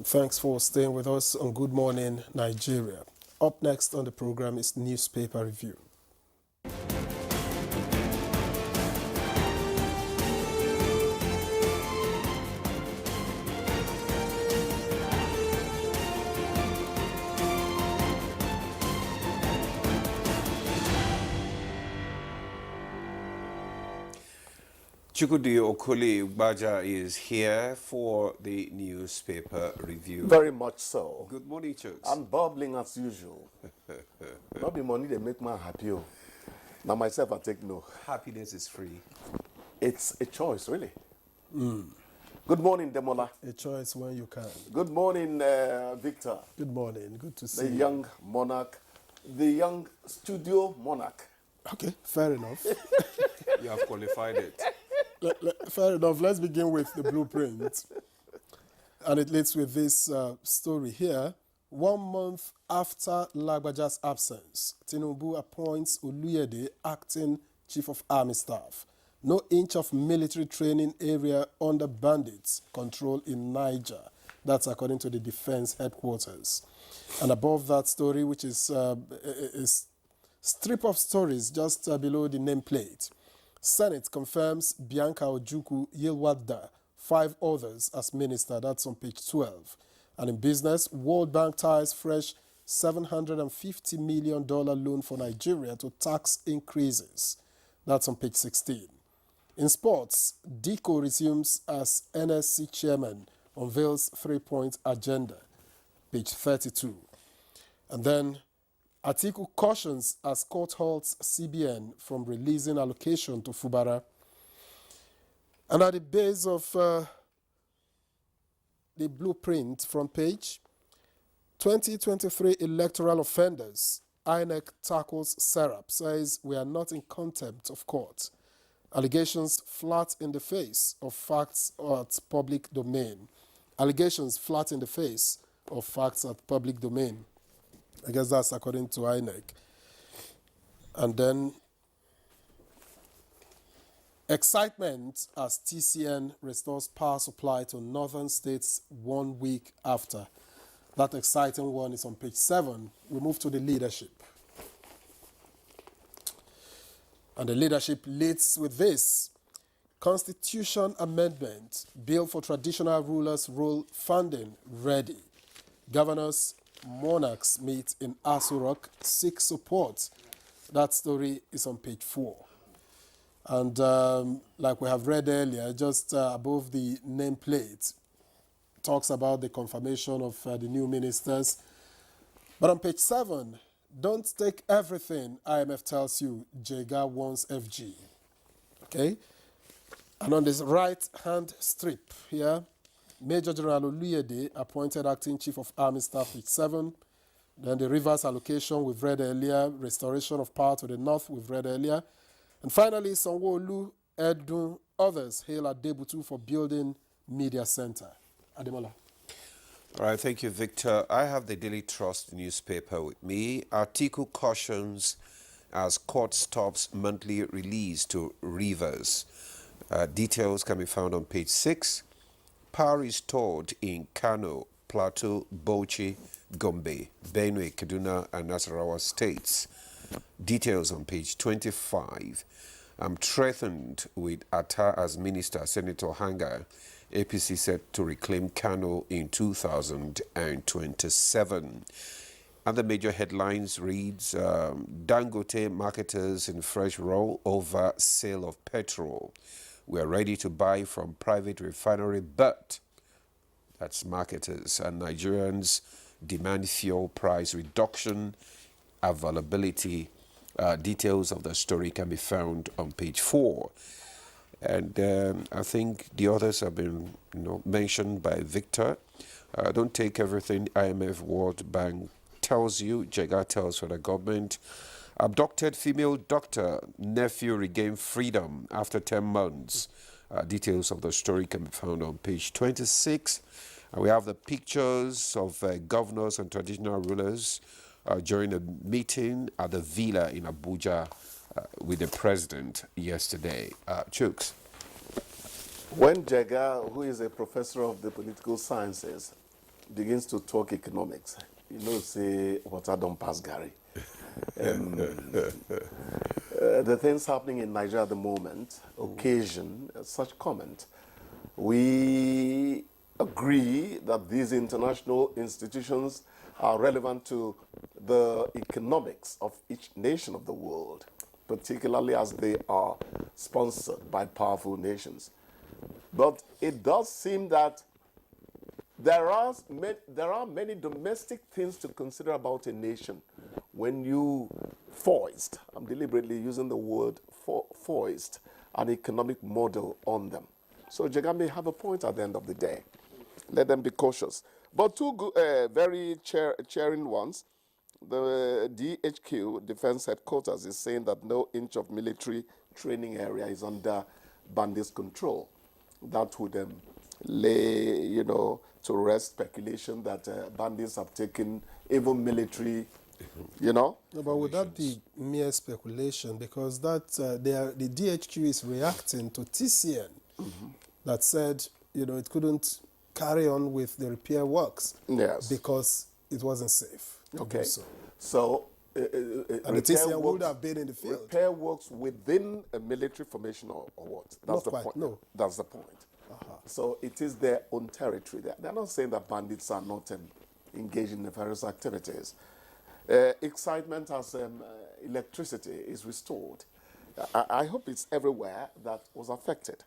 Thanks for staying with us on Good Morning Nigeria. Up next on the program is Newspaper Review. Chukwudi Okoli Ugbaja is here for the newspaper review. Very much so. Good morning, Chooks. I'm bubbling as usual. Not the money they make man happy. Now myself, I take no. Happiness is free. It's a choice, really. Good morning, Demola. A choice when you can. Good morning, Victor. Good morning. Good to see The you. young monarch, the young studio monarch. Okay, fair enough. You have qualified it. Fair enough. Let's begin with the blueprint. And it leads with this story here. 1 month after Lagbaja's absence, Tinubu appoints Oluyede acting Chief of Army Staff. No inch of military training area under bandits control in Niger. That's according to the Defense Headquarters. And above that story, which is a strip of stories just below the nameplate, Senate confirms Bianca Ojukwu Yilwada, 5 others as minister. That's on page 12. And in business, World Bank ties fresh $750 million loan for Nigeria to tax increases. That's on page 16. In sports, Diko resumes as NSC chairman, unveils 3-point agenda. Page 32. And then Atiku cautions as court halts CBN from releasing allocation to Fubara. And at the base of the blueprint front page, 2023 electoral offenders, INEC tackles Serap, says we are not in contempt of court. Allegations flat in the face of facts at public domain. Allegations flat in the face of facts at public domain. I guess that's according to INEC. And then excitement as TCN restores power supply to northern states 1 week after. That exciting one is on page 7. We move to the leadership. And the leadership leads with this. Constitution amendment, bill for traditional rulers' role funding ready. Governors, monarchs meet in Aso Rock, seek support. That story is on page 4. And like we have read earlier, just above the nameplate, talks about the confirmation of the new ministers. But on page 7, don't take everything IMF tells you, Jega wants FG. Okay? And on this right-hand strip here, Major General Oluyede appointed acting Chief of Army Staff, page 7. Then the reverse allocation we've read earlier, restoration of power to the north we've read earlier. And finally, Sanwo-Olu, Edun, others hail Adebutu for building media center. Ademola. All right, thank you, Victor. I have the Daily Trust newspaper with me. Article cautions as court stops monthly release to Rivers. Details can be found on page 6. Power restored in Kano, Plateau, Bauchi, Gombe, Benue, Kaduna, and Nasarawa states. Details on page 25. I'm threatened with Atta as minister. Senator Hanga, APC set to reclaim Kano in 2027. Other major headlines reads, Dangote marketers in fresh row over sale of petrol. We are ready to buy from private refinery, but that's marketers, and Nigerians demand fuel price reduction, availability. Details of the story can be found on page 4. And I think the others have been mentioned by Victor. Don't take everything IMF World Bank tells you. Jega tells for the government. Abducted female doctor, nephew regained freedom after 10 months. Details of the story can be found on page 26. And we have the pictures of governors and traditional rulers during a meeting at the villa in Abuja with the president yesterday. Chooks. When Jega, who is a professor of the political sciences, begins to talk economics, you know, say, water don't pass Gary. The things happening in Nigeria at the moment occasion such comment. We agree that these international institutions are relevant to the economics of each nation of the world, particularly as they are sponsored by powerful nations. But it does seem that there are many domestic things to consider about a nation when you foist, I'm deliberately using the word foist, an economic model on them. So Jega may have a point at the end of the day. Let them be cautious. But two very cheering ones. The DHQ, Defense Headquarters, is saying that no inch of military training area is under bandits' control. That would lay, you know, to rest speculation that bandits have taken even military, you know. No, but would that be mere speculation? Because that the DHQ is reacting to TCN that said, you know, it couldn't carry on with the repair works because it wasn't safe to do so. So, and the TCN would have been in the field. Repair works within a military formation or what? That's Not the quite, point. no. That's the point. So it is their own territory. They're not saying that bandits are not engaged in nefarious activities. Excitement as electricity is restored. I hope it's everywhere that was affected.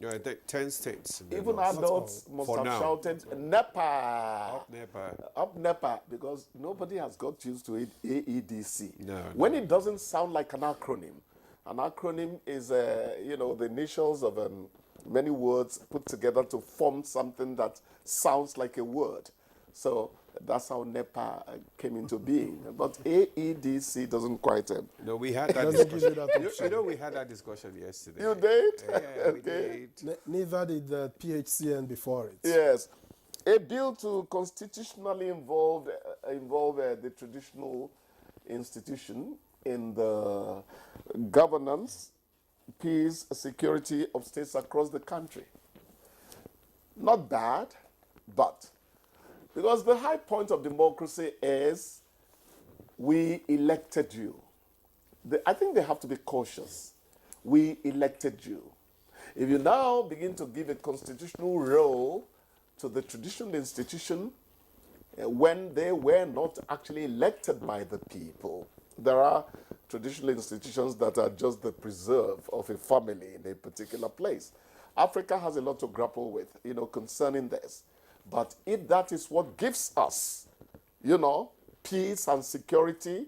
Yeah, 10 states. Even adults must have shouted, NEPA! Up NEPA. Up NEPA, because nobody has got used to it, AEDC. No, when it doesn't sound like an acronym is, you know, the initials of many words put together to form something that sounds like a word. So that's how NEPA came into being. But AEDC doesn't quite. No, we had that Doesn't give you discussion. that option. You know, we had that discussion yesterday. You did? Yeah, we did. Neither did the PHCN before it. Yes. A bill to constitutionally involve the traditional institution in the governance, peace, security of states across the country. Not bad, but because the high point of democracy is we elected you. I think they have to be cautious. We elected you. If you now begin to give a constitutional role to the traditional institution when they were not actually elected by the people, there are traditional institutions that are just the preserve of a family in a particular place. Africa has a lot to grapple with, you know, concerning this. But if that is what gives us, you know, peace and security,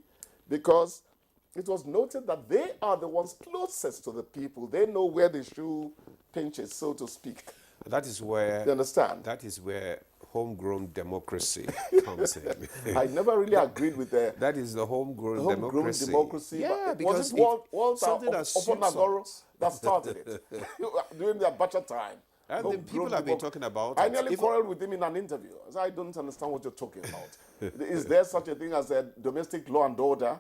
because it was noted that they are the ones closest to the people. They know where the shoe pinches, so to speak. That is where. You understand? That is where homegrown democracy comes in. I never really agreed with the That is the homegrown democracy. Yeah, because was it Walter something that suits Oponagoro us. that started it during the Abuja time? And the people have been talking about I it. nearly quarreled with him in an interview. I said, I don't understand what you're talking about. Is there such a thing as a domestic law and order?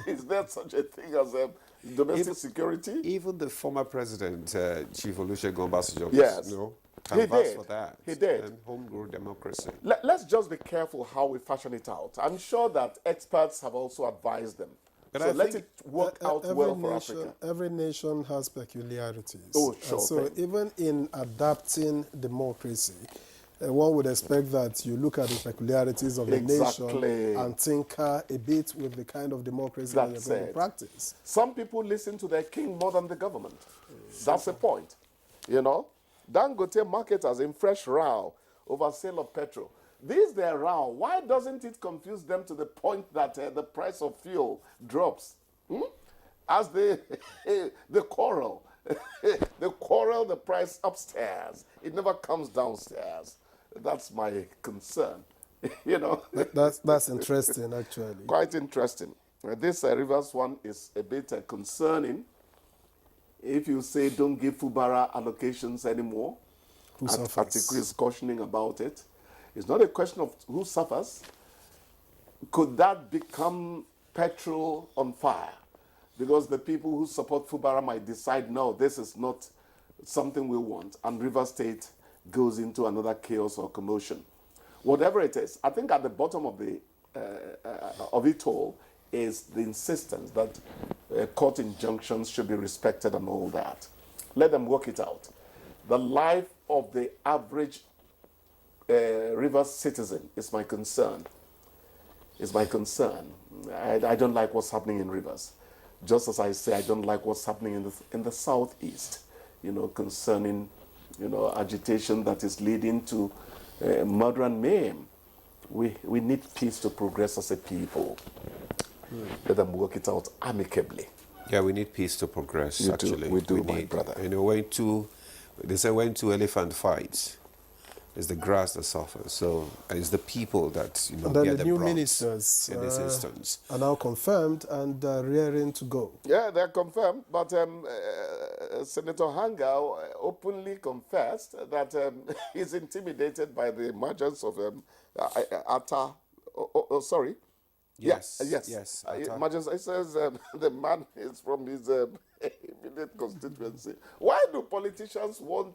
Is there such a thing as a domestic security? Even the former president, Chief Olusegun Obasanjo, Yes. you know, He canvassed did. for that. He did. And homegrown democracy. Let's just be careful how we fashion it out. I'm sure that experts have also advised them. But so I let think it work out well for Africa. Every nation has peculiarities. Oh, sure. So even in adapting democracy, one would expect that you look at the peculiarities of the nation and tinker a bit with the kind of democracy that you're going to practice. Some people listen to their king more than the government. That's the point. You know? Dangote marketers in fresh row over sale of petrol. This their row, why doesn't it confuse them to the point that the price of fuel drops? As they quarrel. They quarrel the price upstairs. It never comes downstairs. That's my concern. You know? That's interesting, actually. Quite interesting. This Rivers one is a bit concerning. If you say don't give Fubara allocations anymore, Atiku is cautioning about it. It's not a question of who suffers. Could that become petrol on fire? Because the people who support Fubara might decide, no, this is not something we want, and River State goes into another chaos or commotion. whatever it is, I think at the bottom of it all is the insistence that court injunctions should be respected and all that. Let them work it out. The life of the average Rivers citizen is my concern. I don't like what's happening in Rivers. Just as I say, I don't like what's happening in the southeast, concerning, agitation that is leading to murder and mayhem. We need peace to progress as a people. Let them work it out amicably. Yeah, we need peace to progress, actually. We do, my brother. They say when two elephant fights, it's the grass that suffers. So it's the people that and then get the new brunt ministers in this instance are now confirmed and rearing to go. Yeah, they're confirmed, but Senator Hanga openly confessed that he's intimidated by the emergence of Atta. Sorry. Yes. Emergence. He says the man is from his immediate constituency. Why do politicians want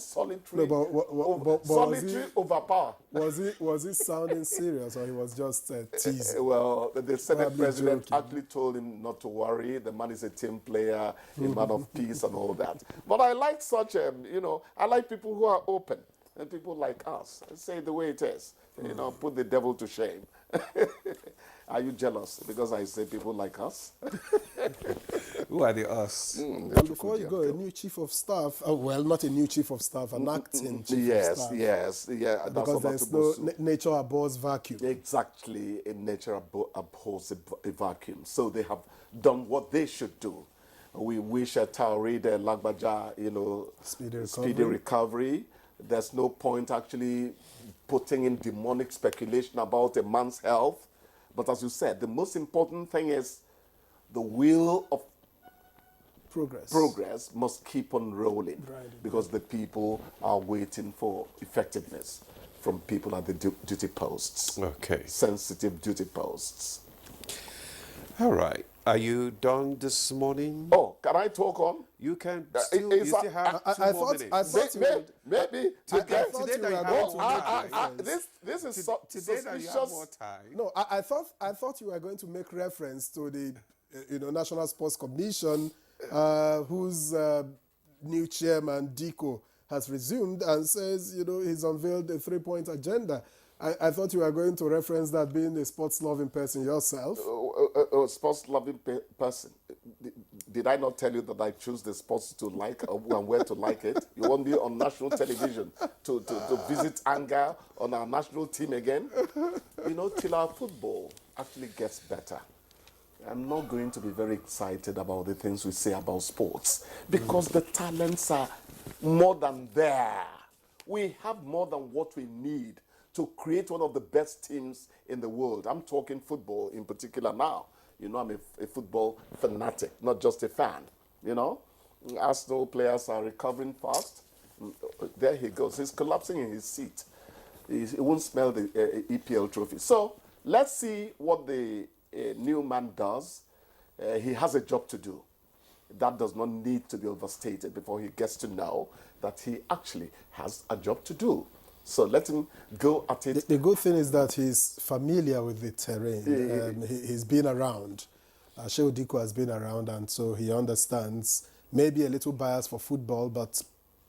solitary, solitary overpower? Was he sounding serious, or he was just teasing? Well, the Senate Probably president joking. actually told him not to worry. The man is a team player, a man of peace and all that. But I like such, I like people who are open, and people like us. Say it the way it is. Put the devil to shame. Are you jealous because I say people like us? Who are the us? And before you go, a new chief of staff, well, not a new chief of staff, an acting chief of staff. Yes. Because there's no nature abhors vacuum. Exactly, nature abhors a vacuum. So they have done what they should do. We wish Taoreed Lagbaja, speedy recovery. There's no point actually putting in demonic speculation about a man's health. But as you said, the most important thing is the wheel of progress must keep on rolling, because the people are waiting for effectiveness from people at the duty posts. Okay. Sensitive duty posts. All right. Are you done this morning? Oh, can I talk on? You can still, you still have two more minutes. I thought Maybe today that you have more time. This is Today that you have more time. No, I thought you were going to make reference to the National Sports Commission, whose new chairman Diko has resumed and says he's unveiled a 3-point agenda. I thought you were going to reference that, being a sports-loving person yourself. A sports-loving person. Did I not tell you that I choose the sports to like and where to like it? You want me on national television to visit anger on our national team again? Till our football actually gets better. I'm not going to be very excited about the things we say about sports, because the talents are more than there. We have more than what we need to create one of the best teams in the world. I'm talking football in particular now. I'm a football fanatic, not just a fan. Arsenal players are recovering fast. There he goes. He's collapsing in his seat. He won't smell the EPL trophy. So let's see what the new man does. He has a job to do. That does not need to be overstated before he gets to know that he actually has a job to do. So let him go at it. The good thing is that he's familiar with the terrain. He's been around. Shehu Diko has been around, and so he understands. Maybe a little bias for football, but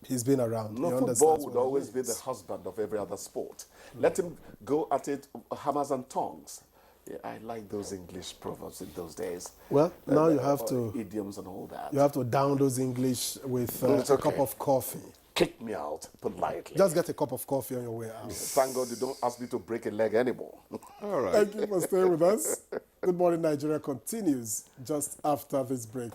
he's been around. No, football would always be the husband of every other sport. Let him go at it, hammers and tongs. Yeah, I like those English proverbs in those days. Well, now you have to... idioms and all that. You have to down those English with a cup of coffee. Kick me out politely. Just get a cup of coffee on your way out. Thank God you don't ask me to break a leg anymore. All right. Thank you for staying with us. Good Morning Nigeria continues just after this break.